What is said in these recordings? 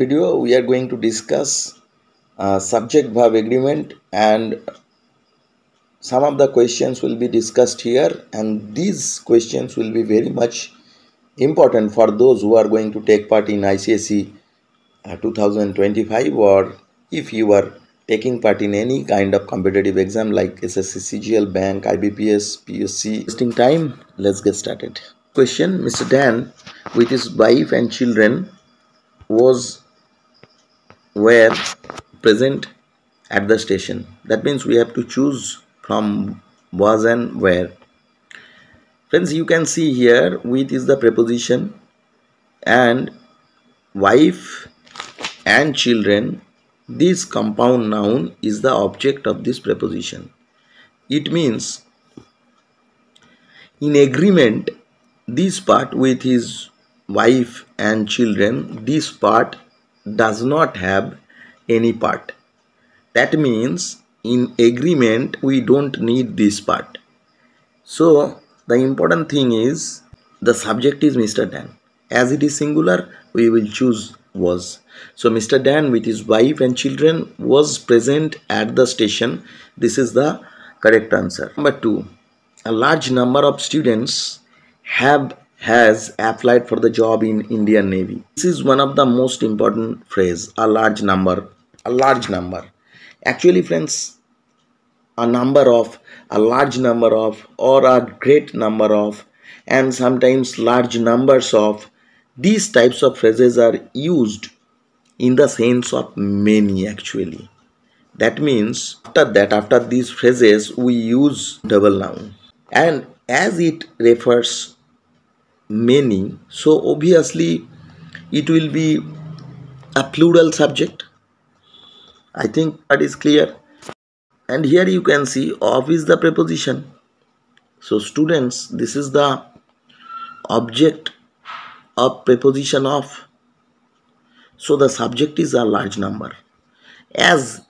video we are going to discuss subject verb agreement, and some of the questions will be discussed here, and these questions will be very much important for those who are going to take part in ICSE 2025, or if you are taking part in any kind of competitive exam like SSC, CGL, Bank, IBPS, PSC. Wasting time, let's get started. Question: Mr. Dan with his wife and children were present at the station. That means we have to choose from was and where. Friends, you can see here with is the preposition, and wife and children, this compound noun is the object of this preposition. It means in agreement, this part with his wife and children, this part does not have any part. That means in agreement we don't need this part. So the important thing is the subject is Mr. Dan. As it is singular, we will choose was. So Mr. Dan with his wife and children was present at the station. This is the correct answer. Number 2. A large number of students has applied for the job in Indian Navy. This is one of the most important phrase. A large number. A large number. Actually, friends, a large number of, or a great number of, and sometimes large numbers of, these types of phrases are used in the sense of many actually. That means after these phrases we use double noun, and as it refers many, so obviously it will be a plural subject. I think that is clear. And here you can see of is the preposition. So students, this is the object of preposition of. So the subject is a large number. As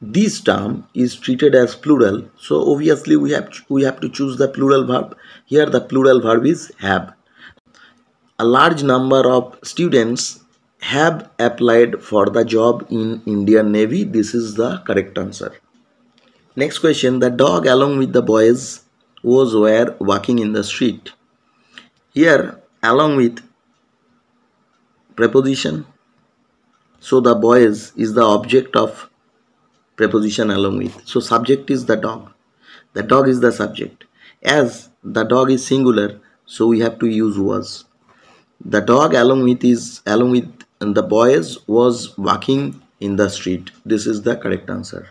this term is treated as plural, so obviously we have to choose the plural verb. Here the plural verb is have. A large number of students have applied for the job in Indian Navy. This is the correct answer. Next question: the dog along with the boys were walking in the street. Here along with preposition, so the boys is the object of preposition along with. So subject is the dog. The dog is the subject. As the dog is singular, so we have to use was. The dog along with the boys was walking in the street. This is the correct answer.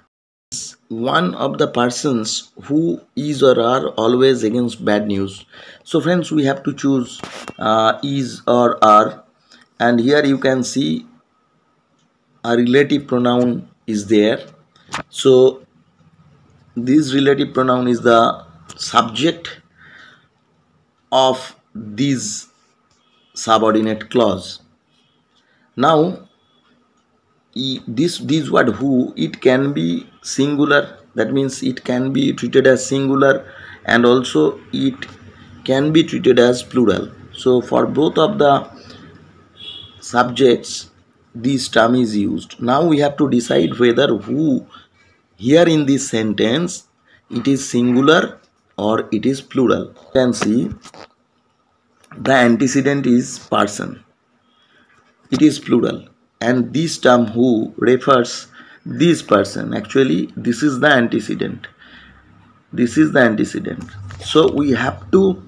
One of the persons who is or are always against bad news. So friends, we have to choose is or are, and here you can see a relative pronoun is there. So this relative pronoun is the subject of this subordinate clause. Now this word who, it can be singular, that means it can be treated as singular, and also it can be treated as plural. So for both of the subjects this term is used. Now we have to decide whether who here in this sentence it is singular or it is plural. You can see the antecedent is person. It is plural, and this term who refers this person. Actually this is the antecedent. This is the antecedent. So we have to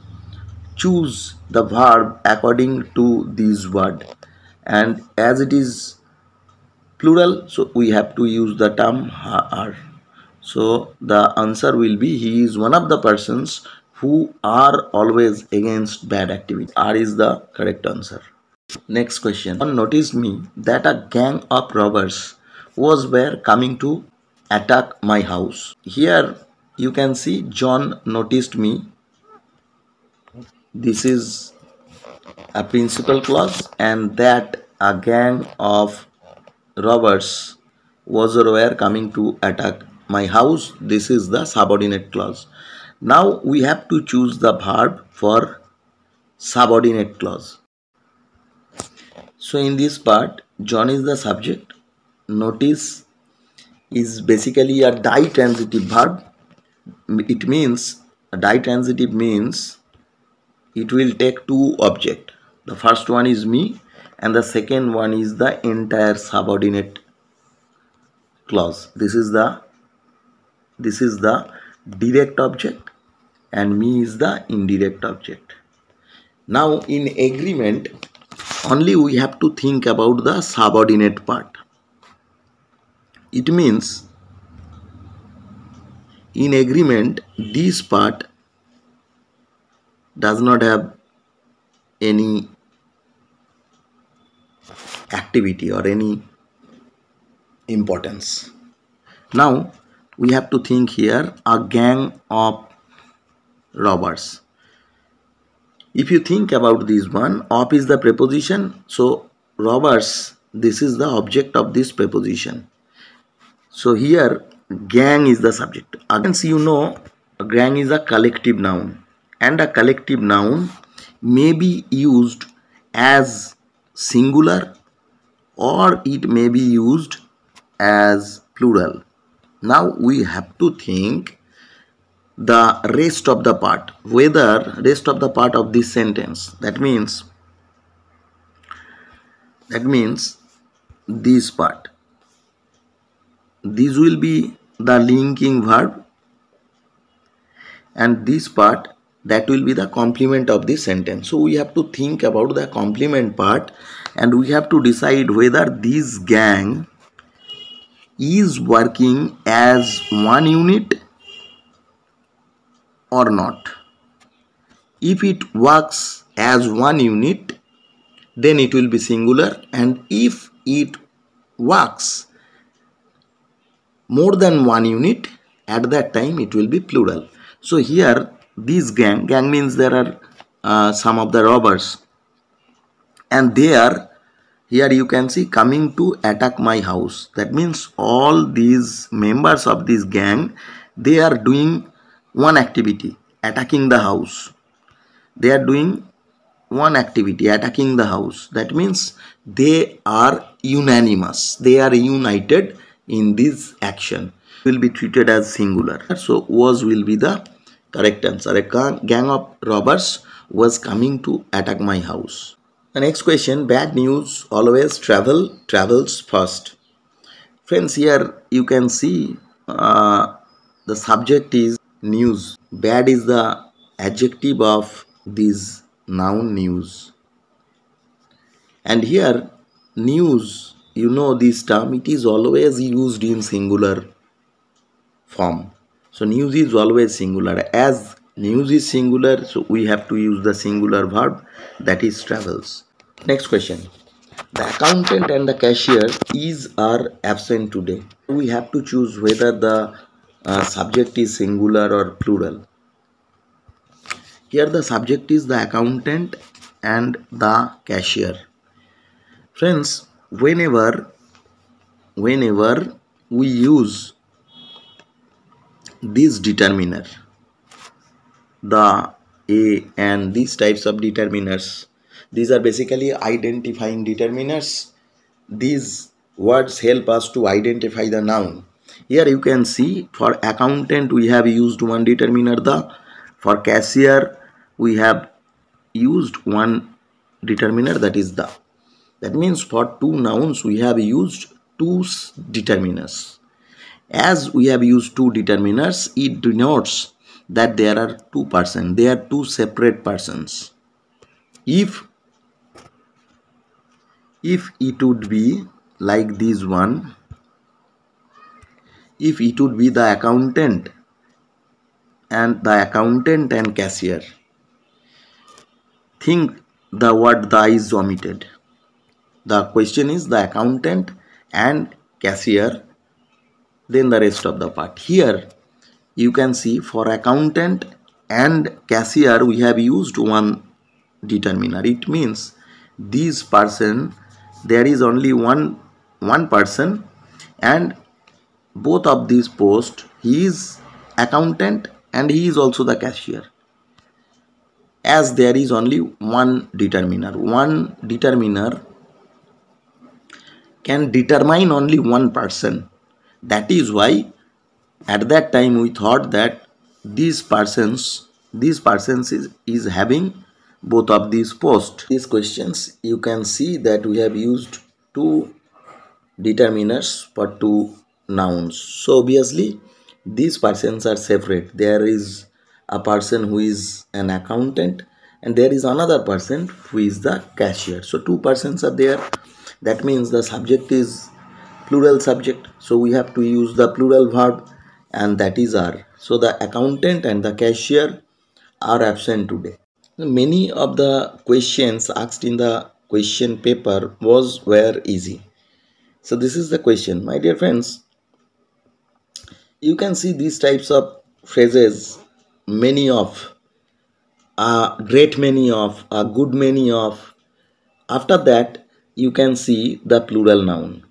choose the verb according to this word, and as it is plural, so we have to use the term are. So the answer will be he is one of the persons who are always against bad activity. R is the correct answer. Next question. John noticed me that a gang of robbers were coming to attack my house. Here you can see John noticed me. This is a principal clause, and that a gang of robbers were coming to attack my house. This is the subordinate clause. Now we have to choose the verb for subordinate clause. So in this part John is the subject. Notice is basically a ditransitive verb. It means a ditransitive means it will take two objects. The first one is me and the second one is the entire subordinate clause. This is the direct object and me is the indirect object. Now in agreement only we have to think about the subordinate part. It means in agreement this part does not have any activity or any importance. Now we have to think here a gang of robbers. If you think about this one, of is the preposition, so robbers, this is the object of this preposition. So here gang is the subject. Again, you know, a gang is a collective noun and a collective noun may be used as singular or it may be used as plural. Now we have to think the rest of the part, whether rest of the part of this sentence, that means this part, this will be the linking verb and this part, that will be the complement of this sentence. So we have to think about the complement part and we have to decide whether this gang is working as one unit or not. If it works as one unit, then it will be singular, and if it works more than one unit, at that time it will be plural. So here this gang means there are some of the robbers and they are, here you can see, coming to attack my house. That means all these members of this gang, they are doing one activity, attacking the house. They are doing one activity, attacking the house. That means they are unanimous, they are united in this action. Will be treated as singular. So was will be the correct answer. A gang of robbers was coming to attack my house. The next question, bad news always travels first. Friends, here you can see the subject is news. Bad is the adjective of this noun news. And here news, you know this term, it is always used in singular form. So news is always singular. As news is singular, so we have to use the singular verb, that is travels. Next question. The accountant and the cashier are absent today. We have to choose whether the subject is singular or plural. Here the subject is the accountant and the cashier. Friends, whenever we use this determiner, the a and these types of determiners, these are basically identifying determiners. These words help us to identify the noun. Here you can see for accountant we have used one determiner the, for cashier we have used one determiner, that is the. That means for two nouns we have used two determiners. As we have used two determiners, it denotes that there are two persons, they are two separate persons. If it would be like this one, if it would be the accountant and cashier, think the word the is omitted. The question is the accountant and cashier, then the rest of the part. Here you can see for accountant and cashier we have used one determiner. It means this person, there is only one person and both of these posts, he is accountant and he is also the cashier. As there is only one determiner can determine only one person. That is why at that time we thought that these persons is having both of these posts. These questions you can see that we have used two determiners for two nouns. So obviously these persons are separate. There is a person who is an accountant and there is another person who is the cashier. So two persons are there. That means the subject is plural subject. So we have to use the plural verb and that is are. So the accountant and the cashier are absent today. Many of the questions asked in the question paper were easy. So this is the question, my dear friends. You can see these types of phrases, many of, a great many of, a good many of. After that, you can see the plural noun.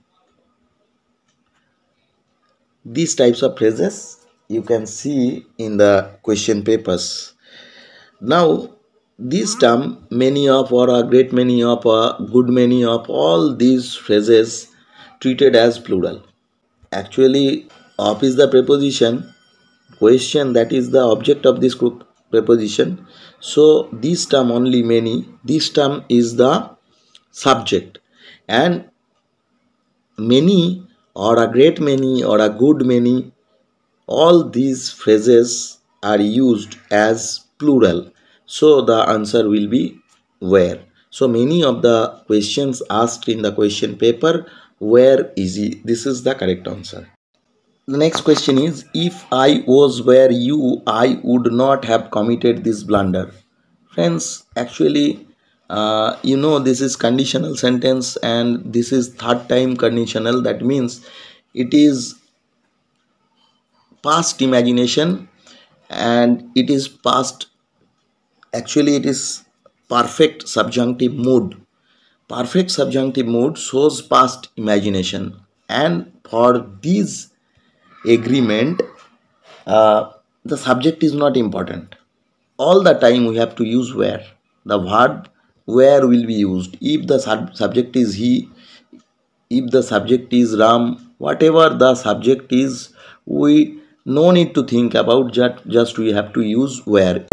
These types of phrases you can see in the question papers. Now, this term, many of, or a great many of, a good many of, all these phrases treated as plural. Actually, of is the preposition, question that is the object of this group preposition. So this term only many, this term is the subject, and many or a great many or a good many, all these phrases are used as plural. So the answer will be where. So many of the questions asked in the question paper were easy. This is the correct answer. The next question is, if I was where you, I would not have committed this blunder. Friends, actually, this is conditional sentence and this is third time conditional. That means it is past imagination and it is past, actually it is perfect subjunctive mood. Perfect subjunctive mood shows past imagination, and for this agreement, the subject is not important. All the time we have to use where. The verb where will be used. If the subject is he, if the subject is Ram, whatever the subject is, we no need to think about, just we have to use where.